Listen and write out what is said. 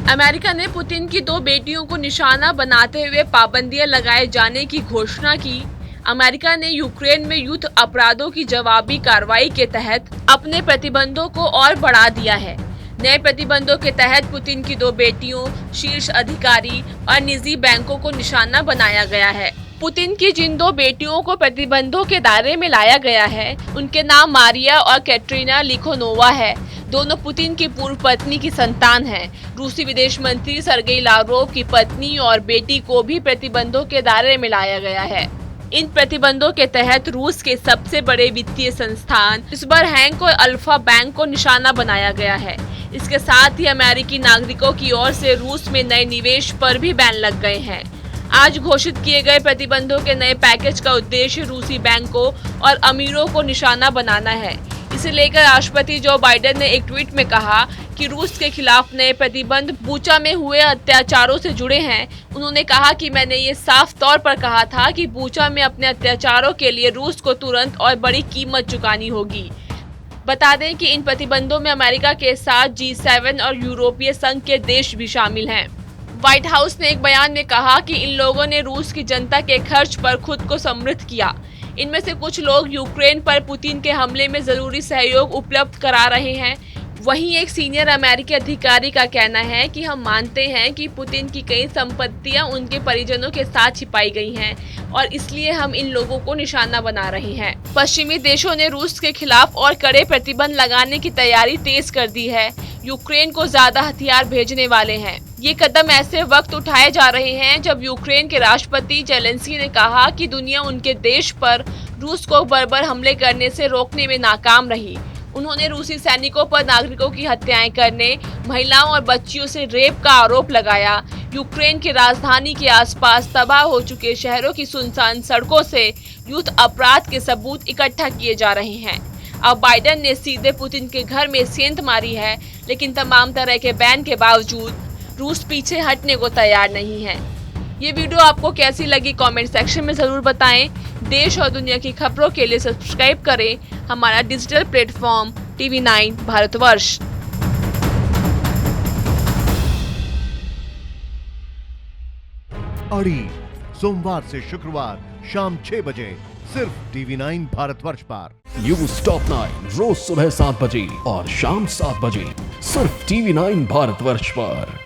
America ने Putin की 2 बेटियों को निशाना बनाते हुए पाबंदियां लगाए जाने की घोषणा की। अमेरिका ने यूक्रेन में युद्ध अपराधों की जवाबी कार्रवाई के तहत अपने प्रतिबंधों को और बढ़ा दिया है। नए प्रतिबंधों के तहत पुतिन की 2 बेटियों, शीर्ष अधिकारी और निजी बैंकों को निशाना बनाया गया है। पुतिन की जिन 2 बेटियों को प्रतिबंधों के दायरे में लाया गया है, उनके नाम मारिया और कैटरीना लिखोनोवा है। दोनों पुतिन की पूर्व पत्नी की संतान हैं। रूसी विदेश मंत्री सर्गेई लावरोव की पत्नी और बेटी को भी प्रतिबंधों के दायरे में लाया गया है। इन प्रतिबंधों के तहत रूस के सबसे बड़े वित्तीय संस्थान स्बरबैंक और अल्फा बैंक को निशाना बनाया गया है। इसके साथ ही अमेरिकी नागरिकों की ओर से रूस में नए निवेश पर भी बैन लग गए हैं। आज घोषित किए गए प्रतिबंधों के नए पैकेज का उद्देश्य रूसी बैंकों और अमीरों को निशाना बनाना है। इसे लेकर राष्ट्रपति जो बाइडेन ने एक ट्वीट में कहा कि रूस के खिलाफ नए प्रतिबंध बूचा में हुए अत्याचारों से जुड़े हैं। उन्होंने कहा कि मैंने ये साफ तौर पर कहा था कि बूचा में अपने अत्याचारों के लिए रूस को तुरंत और बड़ी कीमत चुकानी होगी। बता दें कि इन प्रतिबंधों में अमेरिका के साथ G7 और यूरोपीय संघ के देश भी शामिल हैं। व्हाइट हाउस ने एक बयान में कहा कि इन लोगों ने रूस की जनता के खर्च पर खुद को समृद्ध किया। इनमें से कुछ लोग यूक्रेन पर पुतिन के हमले में जरूरी सहयोग उपलब्ध करा रहे हैं। वहीं एक सीनियर अमेरिकी अधिकारी का कहना है कि हम मानते हैं कि पुतिन की कई संपत्तियां उनके परिजनों के साथ छिपाई गई हैं और इसलिए हम इन लोगों को निशाना बना रहे हैं। पश्चिमी देशों ने रूस के खिलाफ और कड़े प्रतिबंध लगाने की तैयारी तेज कर दी है। यूक्रेन को ज्यादा हथियार भेजने वाले हैं। ये कदम ऐसे वक्त उठाए जा रहे हैं जब यूक्रेन के राष्ट्रपति जेलेंस्की ने कहा कि दुनिया उनके देश पर रूस को बर्बर हमले करने से रोकने में नाकाम रही। उन्होंने रूसी सैनिकों पर नागरिकों की हत्याएं करने, महिलाओं और बच्चियों से रेप का आरोप लगाया। यूक्रेन की राजधानी के आसपास तबाह हो चुके शहरों की सुनसान सड़कों से युद्ध अपराध के सबूत इकट्ठा किए जा रहे हैं। अब बाइडेन ने सीधे पुतिन के घर में सेंध मारी है, लेकिन तमाम तरह के बैन के बावजूद रूस पीछे हटने को तैयार नहीं है। ये वीडियो आपको कैसी लगी कमेंट सेक्शन में जरूर बताएं। देश और दुनिया की खबरों के लिए सब्सक्राइब करें हमारा डिजिटल प्लेटफॉर्म TV9 भारतवर्ष। अड़ी सोमवार से शुक्रवार शाम 6 बजे सिर्फ TV9 भारतवर्ष पर। न्यूज टॉप 9 रोज सुबह 7 बजे और शाम 7 बजे सिर्फ TV9 भारतवर्ष पर।